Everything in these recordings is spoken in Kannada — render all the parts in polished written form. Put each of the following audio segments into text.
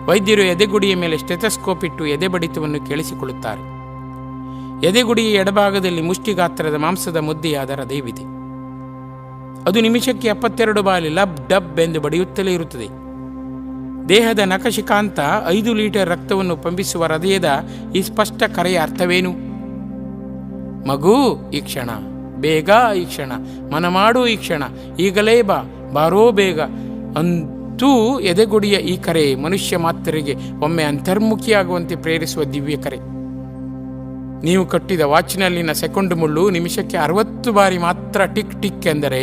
ವೈದ್ಯರು ಎದೆಗುಡಿಯ ಮೇಲೆ ಸ್ಟೆಥೋಸ್ಕೋಪ್ ಇಟ್ಟು ಎದೆ ಬಡಿತವನ್ನು ಕೇಳಿಸಿಕೊಳ್ಳುತ್ತಾರೆ. ಎದೆಗುಡಿಯ ಎಡಭಾಗದಲ್ಲಿ ಮುಷ್ಟಿಗಾತ್ರದ ಮಾಂಸದ ಮುದ್ದೆಯಾದ ಹೃದಯವಿದೆ. ಅದು ನಿಮಿಷಕ್ಕೆ 72 ಬಾರಿ ಲಬ್ ಡಬ್ ಎಂದು ಬಡಿಯುತ್ತಲೇ ಇರುತ್ತದೆ. ದೇಹದ ನಖಶಿಖಾಂತ 5 ಲೀಟರ್ ರಕ್ತವನ್ನು ಪಂಪಿಸುವ ಹೃದಯದ ಈ ಸ್ಪಷ್ಟ ಕರೆಯ ಅರ್ಥವೇನು? ಮಗು, ಈ ಕ್ಷಣ, ಬೇಗ ಈ ಕ್ಷಣ, ಮನಮಾಡು ಈ ಕ್ಷಣ, ಈಗಲೇ ಬಾ, ಬಾರೋ ಬೇಗ ಅಂತೂ ಎದೆಗುಡಿಯ ಈ ಕರೆ ಮನುಷ್ಯ ಮಾತ್ರರಿಗೆ ಒಮ್ಮೆ ಅಂತರ್ಮುಖಿಯಾಗುವಂತೆ ಪ್ರೇರಿಸುವ ದಿವ್ಯ ಕರೆ. ನೀವು ಕಟ್ಟಿದ ವಾಚಿನಲ್ಲಿನ ಸೆಕೆಂಡ್ ಮುಳ್ಳು ನಿಮಿಷಕ್ಕೆ 60 ಬಾರಿ ಮಾತ್ರ ಟಿಕ್ ಟಿಕ್ ಎಂದರೆ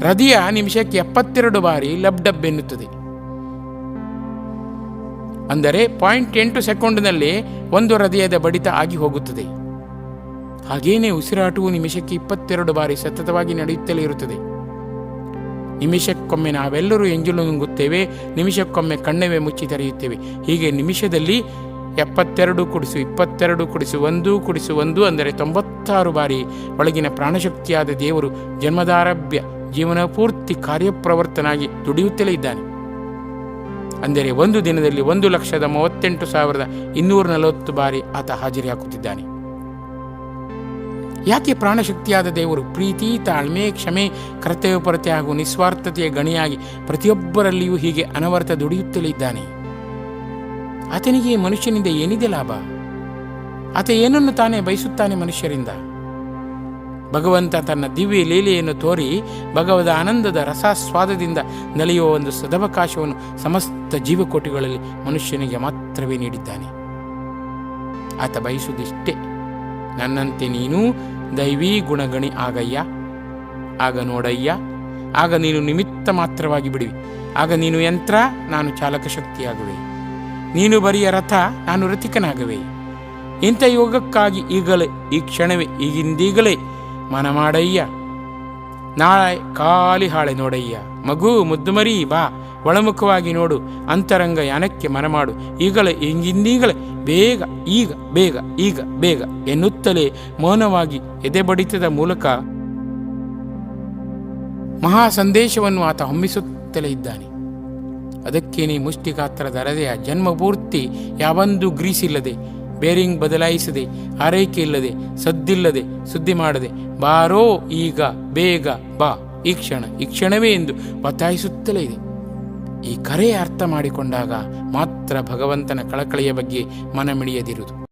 ಹೃದಯ ನಿಮಿಷಕ್ಕೆ 72 ಬಾರಿ ಲಬ್ ಡಬ್ ಎನ್ನುತ್ತದೆ. ಅಂದರೆ 0.8 ಸೆಕೆಂಡ್ನಲ್ಲಿ ಒಂದು ಹೃದಯದ ಬಡಿತ ಆಗಿ ಹೋಗುತ್ತದೆ. ಹಾಗೇನೇ ಉಸಿರಾಟವು ನಿಮಿಷಕ್ಕೆ 22 ಬಾರಿ ಸತತವಾಗಿ ನಡೆಯುತ್ತಲೇ ಇರುತ್ತದೆ. ನಿಮಿಷಕ್ಕೊಮ್ಮೆ ನಾವೆಲ್ಲರೂ ಎಂಜಲು ನುಂಗುತ್ತೇವೆ, ನಿಮಿಷಕ್ಕೊಮ್ಮೆ ಕಣ್ಣವೇ ಮುಚ್ಚಿ ತೆರೆಯುತ್ತೇವೆ. ಹೀಗೆ ನಿಮಿಷದಲ್ಲಿ 72 + 22 + 1 + 1 ಅಂದರೆ 96 ಬಾರಿ ಒಳಗಿನ ಪ್ರಾಣಶಕ್ತಿಯಾದ ದೇವರು ಜನ್ಮದಾರಭ್ಯ ಜೀವನ ಪೂರ್ತಿ ಕಾರ್ಯಪ್ರವರ್ತನಾಗಿ ದುಡಿಯುತ್ತಲೇ ಇದ್ದಾನೆ. ಅಂದರೆ ಒಂದು ದಿನದಲ್ಲಿ 1,38,240 ಬಾರಿ ಆತ ಹಾಜರಿ ಹಾಕುತ್ತಿದ್ದಾನೆ. ಯಾಕೆ ಪ್ರಾಣಶಕ್ತಿಯಾದ ದೇವರು ಪ್ರೀತಿ, ತಾಳ್ಮೆ, ಕ್ಷಮೆ, ಕರ್ತವ್ಯಪರತೆ ಹಾಗೂ ನಿಸ್ವಾರ್ಥತೆಯ ಗಣಿಯಾಗಿ ಪ್ರತಿಯೊಬ್ಬರಲ್ಲಿಯೂ ಹೀಗೆ ಅನವರತ ದುಡಿಯುತ್ತಲೇ ಇದ್ದಾನೆ? ಆತನಿಗೆ ಮನುಷ್ಯನಿಂದ ಏನಿದೆ ಲಾಭ? ಆತ ಏನನ್ನು ತಾನೇ ಬಯಸುತ್ತಾನೆ ಮನುಷ್ಯರಿಂದ? ಭಗವಂತ ತನ್ನ ದಿವ್ಯ ಲೀಲೆಯನ್ನು ತೋರಿ ಭಗವದ ಆನಂದದ ರಸಾಸ್ವಾದದಿಂದ ನಲಿಯುವ ಒಂದು ಸದವಕಾಶವನ್ನು ಸಮಸ್ತ ಜೀವಕೋಟಿಗಳಲ್ಲಿ ಮನುಷ್ಯನಿಗೆ ಮಾತ್ರವೇ ನೀಡಿದ್ದಾನೆ. ಆತ ಬಯಸುವುದಿಷ್ಟೇ, ನನ್ನಂತೆ ನೀನು ದೈವೀ ಗುಣಗಣಿ ಆಗಯ್ಯ, ಆಗ ನೋಡಯ್ಯ, ಆಗ ನೀನು ನಿಮಿತ್ತ ಮಾತ್ರವಾಗಿ ಬಿಡುವಿ, ಆಗ ನೀನು ಯಂತ್ರ, ನಾನು ಚಾಲಕ ಶಕ್ತಿಯಾಗುವೆ, ನೀನು ಬರಿಯ ರಥ, ನಾನು ರಥಿಕನಾಗುವೆ. ಇಂಥ ಯೋಗಕ್ಕಾಗಿ ಈಗಲೇ, ಈ ಕ್ಷಣವೇ, ಈಗಿಂದೀಗಲೇ ಮನ ಮಾಡಯ್ಯ, ನಾಳೆ ಖಾಲಿ ಹಾಳೆ ನೋಡಯ್ಯ. ಮಗು, ಮುದ್ದು ಮರಿ, ಬಾ, ಒಳಮುಖವಾಗಿ ನೋಡು, ಅಂತರಂಗ ಯಾನಕ್ಕೆ ಮನ ಮಾಡು, ಈಗಲೇ, ಈಗಿಂದೀಗಲೇ, ಬೇಗ, ಈಗ, ಬೇಗ, ಈಗ, ಬೇಗ ಎನ್ನುತ್ತಲೇ ಮೌನವಾಗಿ ಎದೆ ಬಡಿತದ ಮೂಲಕ ಮಹಾ ಸಂದೇಶವನ್ನು ಆತ ಹೊಮ್ಮಿಸುತ್ತಲೇ ಇದ್ದಾನೆ. ಅದಕ್ಕೇನೆ ಮುಷ್ಟಿಗಾತ್ರದ ಹೃದಯ ಜನ್ಮಪೂರ್ತಿ ಯಾವೊಂದು ಗ್ರೀಸಿಲ್ಲದೆ, ಬೇರಿಂಗ್ ಬದಲಾಯಿಸದೆ, ಆರೈಕೆ ಇಲ್ಲದೆ, ಸದ್ದಿಲ್ಲದೆ, ಸುದ್ದಿ ಮಾಡದೆ, ಬಾರೋ ಈಗ, ಬೇಗ ಬಾ, ಈ ಕ್ಷಣ, ಈ ಕ್ಷಣವೇ ಎಂದು ಒತ್ತಾಯಿಸುತ್ತಲೇ ಇದೆ. ಈ ಕರೆಯ ಅರ್ಥ ಮಾಡಿಕೊಂಡಾಗ ಮಾತ್ರ ಭಗವಂತನ ಕಳಕಳಿಯ ಬಗ್ಗೆ ಮನಮಿಡಿಯದಿರುವುದು.